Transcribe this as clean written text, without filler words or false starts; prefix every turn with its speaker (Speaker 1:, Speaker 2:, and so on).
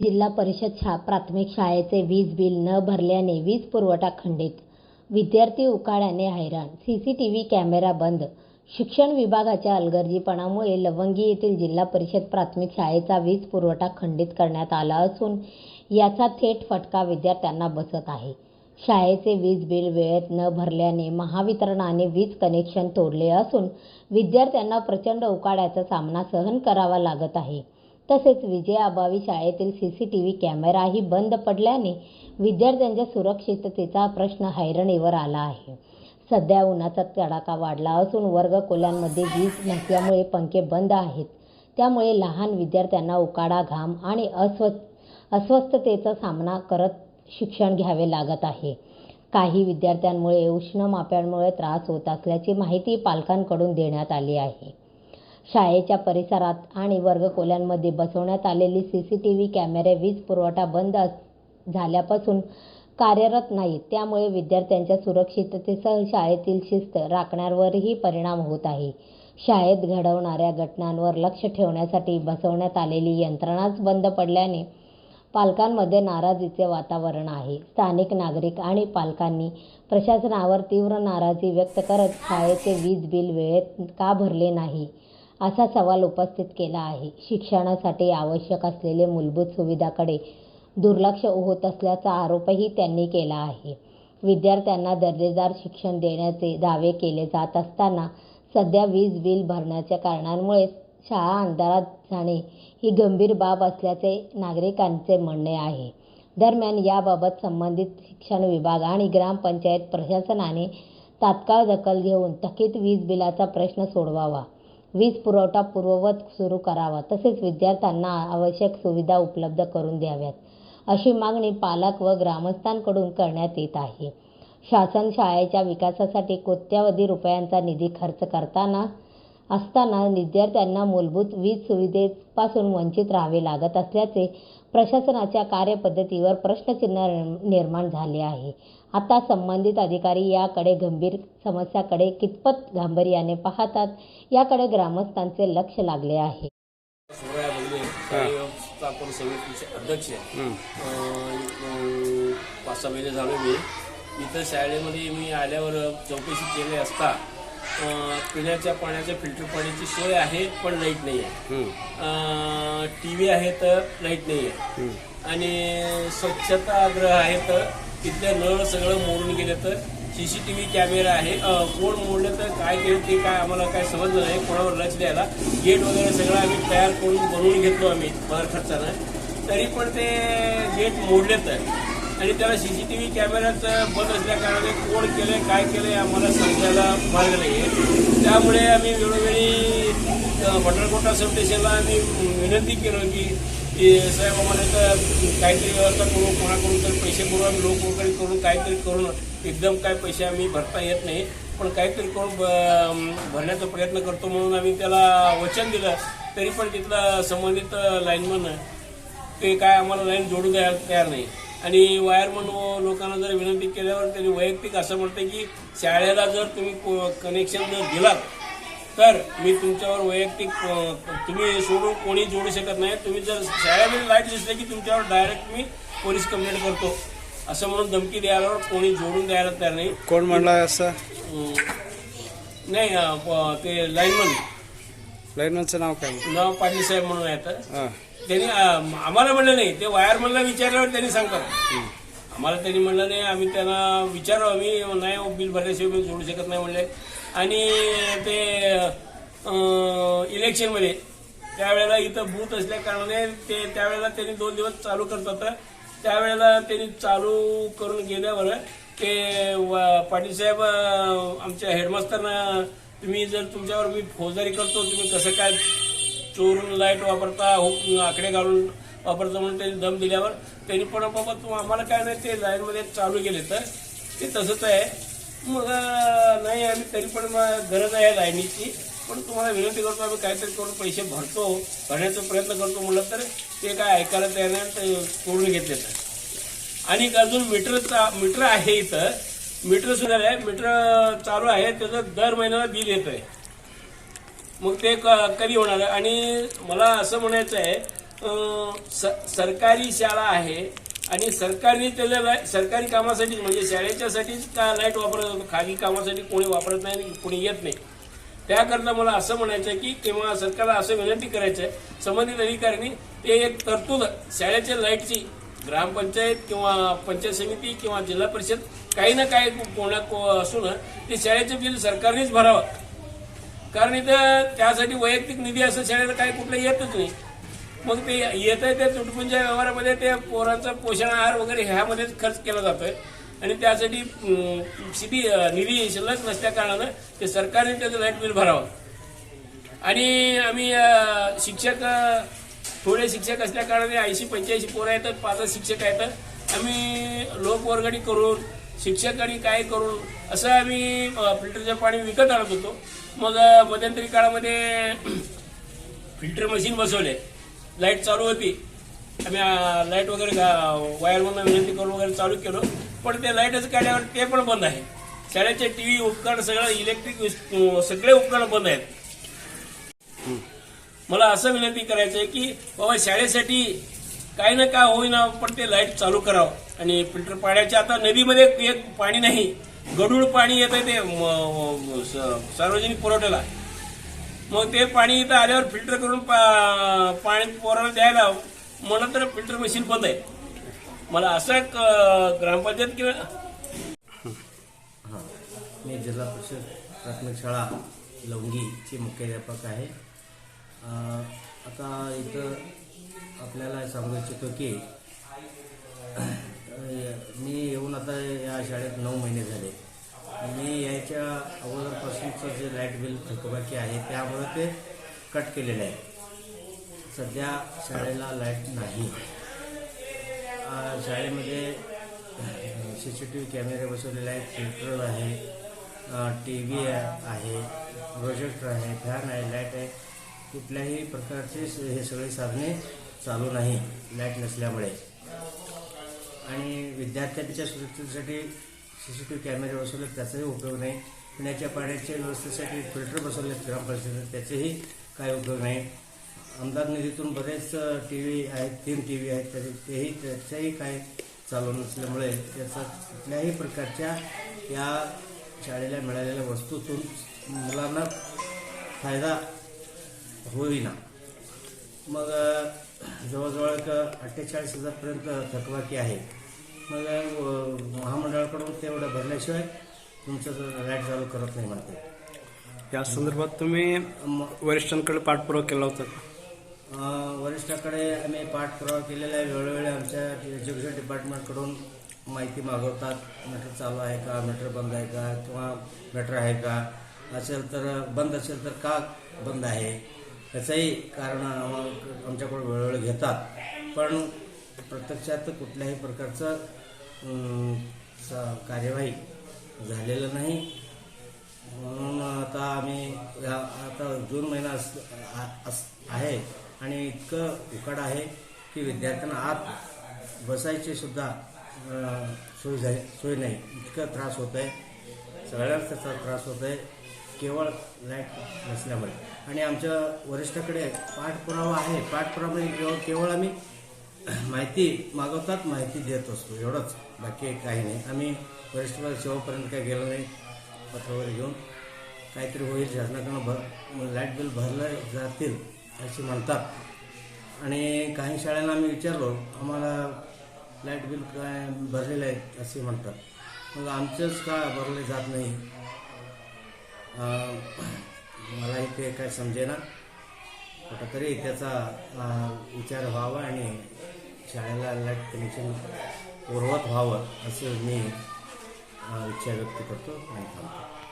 Speaker 1: जिल्हा परिषद प्राथमिक शाळेचे वीज बिल न भरल्याने वीज पुरवठा खंडित, विद्यार्थी उकाड्याने हैराण, सीसीटीव्ही कॅमेरा बंद. शिक्षण विभागाच्या हलगर्जीपणामुळे लवंगी येथील जिल्हा परिषद प्राथमिक शाळेचा वीज पुरवठा खंडित करण्यात आला असून याचा थेट फटका विद्यार्थ्यांना बसत आहे. शाळेचे वीज बिल वेळेत न भरल्याने महावितरणाने वीज कनेक्शन तोडले असून विद्यार्थ्यांना प्रचंड उकाड्याचा सामना सहन करावा लागत आहे. तसेच विजेअभावी शाळेतील सीसीटीव्ही कॅमेराही बंद पडल्याने विद्यार्थ्यांच्या सुरक्षिततेचा प्रश्न ऐरणीवर आला आहे. सध्या उन्हाचा तडाखा वाढला असून वर्गखोल्यांमध्ये वीज नसल्यामुळे पंखे बंद आहेत. त्यामुळे लहान विद्यार्थ्यांना उकाडा, घाम आणि अस्वस्थतेचा सामना करत शिक्षण घ्यावे लागत आहे. काही विद्यार्थ्यांमुळे उष्णमाप्यामुळे त्रास होत असल्याची माहिती पालकांकडून देण्यात आली आहे. शाळेच्या परिसरात आणि वर्गखोल्यांमध्ये बसवण्यात आलेली सीसीटीव्ही कॅमेरे वीज पुरवठा बंद झाल्यापासून कार्यरत नाहीत. त्यामुळे विद्यार्थ्यांच्या सुरक्षिततेसह शाळेतील शिस्त राखण्यावरही परिणाम होत आहे. शाळेत घडवणाऱ्या घटनांवर लक्ष ठेवण्यासाठी बसवण्यात आलेली यंत्रणाच बंद पडल्याने पालकांमध्ये नाराजीचे वातावरण आहे. स्थानिक नागरिक आणि पालकांनी प्रशासनावर तीव्र नाराजी व्यक्त करत शाळेचे वीज बिल वेळेत का भरले नाही, असा सवाल उपस्थित केला आहे. शिक्षणासाठी आवश्यक असलेले मूलभूत सुविधांकडे दुर्लक्ष होत असल्याचा आरोपही त्यांनी केला आहे. विद्यार्थ्यांना दर्जेदार शिक्षण देण्याचे दावे केले जात असताना सध्या वीज बिल भरण्याच्या कारणांमुळे शाळा अंधारात जाणे ही गंभीर बाब असल्याचे नागरिकांचे म्हणणे आहे. दरम्यान याबाबत संबंधित शिक्षण विभाग आणि ग्रामपंचायत प्रशासनाने तात्काळ दखल घेऊन थकीत वीज बिलाचा प्रश्न सोडवावा, वीज पुरवठा पूर्ववत सुरू करावा, तसेच विद्यार्थ्यांना आवश्यक सुविधा उपलब्ध करून द्याव्यात, अशी मागणी पालक व ग्रामस्थांकडून करण्यात येत आहे. शासन शाळेच्या विकासासाठी कोट्यवधी रुपयांचा निधी खर्च करताना असताना विद्यार्थ्यांना मूलभूत वीज सुविधेपासून वंचित राहावे लागत असल्याचे प्रशासनाच्या कार्यपद्धतीवर प्रश्नचिन्ह निर्माण झाले आहे. आता संबंधित अधिकारी याकडे गंभीर समस्याकडे कितपत गांभीर्याने पाहतात याकडे ग्रामस्थांचे लक्ष लागले आहे.
Speaker 2: स्थापन समितीचे अध्यक्ष 5-6 महिने झाले. मी इथं शाळेमध्ये मी आल्यावर चौकशी केली असता पिण्याच्या पाण्याच्या फिल्टर पाण्याची सोय आहे, पण लाईट नाही आहे. TV आहे तर लाईट नाही आहे. आणि स्वच्छतागृह आहे तर तिथले नळ सगळं मोडून गेले. तर CCTV कॅमेरा आहे, कोण मोडलं तर काय केलं ते काय आम्हाला काय समजलं नाही. कोणावर लक्ष द्यायला गेट वगैरे सगळं आम्ही तयार करून बनवून घेतलो आम्ही फार खर्चानं, तरी पण ते गेट मोडलेत आणि त्याला CCTV कॅमेऱ्याचं बंद असल्या कारणाने कोण केलंय काय केलंय आम्हाला समजायला मार्ग नाही आहे. त्यामुळे आम्ही वेळोवेळी भटरकोटा सब स्टेशनला आम्ही विनंती केलो की साहेब आम्हाला तर काहीतरी व्यवस्था करू, कोणाकडून तर पैसे करू, आम्ही लोक वगैरे करून काहीतरी करून एकदम काय पैसे आम्ही भरता येत नाही, पण काहीतरी करून भरण्याचा प्रयत्न करतो म्हणून आम्ही त्याला वचन दिलं. तरी पण तिथला संबंधित लाईनमन ते काय आम्हाला लाईन जोडू द्यायला तयार नाही. आणि वायरमन लोकांना जर विनंती केल्यावर त्यांनी वैयक्तिक असं म्हणते की शाळेला जर तुम्ही कनेक्शन जर दिलात तर मी तुमच्यावर वैयक्तिक तुम्ही सोडून कोणी जोडू शकत नाही. तुम्ही जर शाळेमध्ये लाईट दिसले की तुमच्यावर डायरेक्ट मी पोलीस कंप्लेंट करतो असं म्हणून धमकी द्यायला कोणी जोडून द्यायला तयार नाही.
Speaker 3: कोण म्हणला असं?
Speaker 2: नाही, ते
Speaker 3: लाईनमनचं नाव काय?
Speaker 2: नाव पाटील साहेब म्हणून आहे. त्यांनी आम्हाला म्हणलं नाही, ते वायरमनला विचारल्यावर त्यांनी सांगतात. आम्हाला त्यांनी म्हणलं नाही, आम्ही त्यांना विचारू, आम्ही नाही बिल भरल्याशिवाय मी जोडू शकत नाही म्हणले. आणि ते इलेक्शनमध्ये त्यावेळेला इथं बूथ असल्या कारणाने ते त्यावेळेला त्यांनी 2 दिवस चालू करतात. त्यावेळेला त्यांनी चालू करून गेल्यावर ते पाटील साहेब आमच्या हेडमास्टरना तुम्ही जर तुमच्यावर मी फौजदारी करतो, तुम्ही कसं काय चोरून लाईट वापरता, आकडे घालून वापरता म्हणून त्यांनी दम दिल्यावर त्यांनी पण बाबा तू आम्हाला काय नाही, ते लाईनमध्ये चालू केले तर ते तसंच आहे. मग नाही आम्ही तरी पण गरज आहे लाईनीची, पण तुम्हाला विनंती करतो आम्ही काहीतरी करून पैसे भरण्याचा प्रयत्न करतो म्हणलं तर ते काय ऐकायला तयार नाही, तोडून घेतले. आणि अजून मीटर आहे इथं, मीटर सुद्धा आहे, मीटर चालू आहे, त्याचं दर महिन्याला बिल येत आहे. मग ते कधी होणार? आणि मला असं म्हणायचं आहे सरकारी शाळा आहे आणि सरकारने त्याला सरकारी कामासाठी म्हणजे शाळेच्यासाठीच का लाईट वापरत होतो, खाजगी कामासाठी कोणी वापरत नाही आणि कोणी येत नाही. त्याकरता मला असं म्हणायचं आहे की किंवा सरकारला असं विनंती करायचं आहे संबंधित अधिकाऱ्यांनी ते एक तरतूद शाळेच्या लाईटची ग्रामपंचायत किंवा पंचायत समिती किंवा जिल्हा परिषद काही ना काही असून ते शाळेचे बिल सरकारनेच भरावं. कारण इथं त्यासाठी वैयक्तिक निधी असं शाळेला काही कुठलं येतच नाही. मग ते येत आहे त्या तुटपुंच्या व्यवहारामध्ये ते पोरांचा पोषण आहार वगैरे ह्यामध्येच खर्च केला जातोय आणि त्यासाठी निधी शिल्लक नसल्या कारणानं ते सरकारने त्याचं लाईट बिल भरावं. आणि आम्ही शिक्षक थोडे शिक्षक असल्या कारणाने 80-85 पोरं आहेत, 5 शिक्षक आहेत. आम्ही लोकवर्गणी करून शिक्षक आणि काय करून असं आम्ही फिल्टरचं पाणी विकत आणत होतो. मग मध्यंतरी काळामध्ये फिल्टर मशीन बसवले, लाईट चालू होती. आम्ही लाईट वगैरे वायरमॅनला विनंती करून वगैरे चालू केलं, पण ते लाईटच काढल्यावर ते पण बंद आहे. शाळेचे टीव्ही उपकरण सगळं इलेक्ट्रिक सगळे उपकरण बंद आहेत. मला असं विनंती करायचं आहे की बाबा शाळेसाठी काही ना काय होईना पण ते लाईट चालू करावं. आणि फिल्टर पाण्याच्या आता नदीमध्ये एक पाणी नाही, गढूळ पाणी येत आहे ते सार्वजनिक पुरवठ्याला. मग ते पाणी इथं आल्यावर फिल्टर करून पाणी पोराला द्यायला म्हणून तर फिल्टर मशीन बंद आहे. मला असं ग्रामपंचायत किंवा
Speaker 4: मी जिल्हा परिषद प्राथमिक शाळा लवंगीचे मुख्याध्यापक आहे. आता इथं आपल्याला सांगू इच्छितो की मी येऊन आता या शाळेत 9 महिने झाले. मी याच्या अगोदरपासूनचं जे लाईट बिल थकबाकी आहे त्यामुळे ते कट केलेलं आहे. सध्या शाळेला लाईट नाही. शाळेमध्ये CCTV कॅमेरे बसवलेले आहेत, फिल्टर आहे, TV आहे, प्रोजेक्टर आहे, फॅन आहे, लाईट आहे. कुठल्याही प्रकारचे हे सगळे साधने चालू नाही लाईट नसल्यामुळे. आणि विद्यार्थ्यांच्या सुरक्षेसाठी CCTV कॅमेरे बसवले त्याचाही उपयोग नाही. पिण्याच्या पाण्याच्या व्यवस्थेसाठी फिल्टर बसवले ग्रामपंचायतीत त्याचेही काही उपयोग नाही. आमदार निधीतून बरेच TV आहेत, 3 TV आहेत, तरी त्याच्याही काही चालू नसल्यामुळे त्याचा कुठल्याही प्रकारच्या या शाळेला मिळालेल्या वस्तूतून मुलांना फायदा होईना. मग जवळजवळ 48,000पर्यंत थकबाकी आहे. मग महामंडळाकडून तेवढं भरल्याशिवाय तुमचं लाईट चालू करत नाही म्हणते.
Speaker 3: या संदर्भात तुम्ही वरिष्ठांकडे पाठपुरावा केला होता?
Speaker 4: वरिष्ठाकडे आम्ही पाठपुरावा केलेला आहे. वेळोवेळी आमच्या एज्युकेशन डिपार्टमेंटकडून माहिती मागवतात. मीटर चालू आहे का, मीटर बंद आहे का, किंवा मीटर आहे का, असेल तर बंद असेल तर का बंद आहे त्याचंही कारण आमच्याकडून वेळोवेळी घेतात. पण प्रत्यक्षात कुठल्याही प्रकारचं कार्यवाही झालेलं नाही. म्हणून आता आम्ही आता जून महिना आहे आणि इतकं उकाड आहे की विद्यार्थ्यांना आत बसायची सुद्धा सोय नाही. इतकं त्रास होत आहे, सगळ्यांनाच त्याचा त्रास होत आहे केवळ लाईट नसल्यामुळे. आणि आमच्या वरिष्ठाकडे पाठपुरावा आहे. पाठपुरावा म्हणजे केवळ आम्ही माहिती मागवतात, माहिती देत असतो, एवढंच, बाकी काही नाही. आम्ही वरिष्ठ शेवटपर्यंत काही गेलो नाही. पत्र वगैरे घेऊन काहीतरी होईल, शासनाकडून लाईट बिल भरलं जातील असे म्हणतात. आणि काही शाळांना आम्ही विचारलो, आम्हाला लाईट बिल काय भरलेलं आहे असे म्हणतात. मग आमचंच का भरले जात नाही मलाही ते काय समजेना. कुठंतरी त्याचा विचार व्हावा आणि शाळेला लाईट कनेक्शन पुरवत व्हावं असं मी इच्छा व्यक्त करतो आणि थांबतो.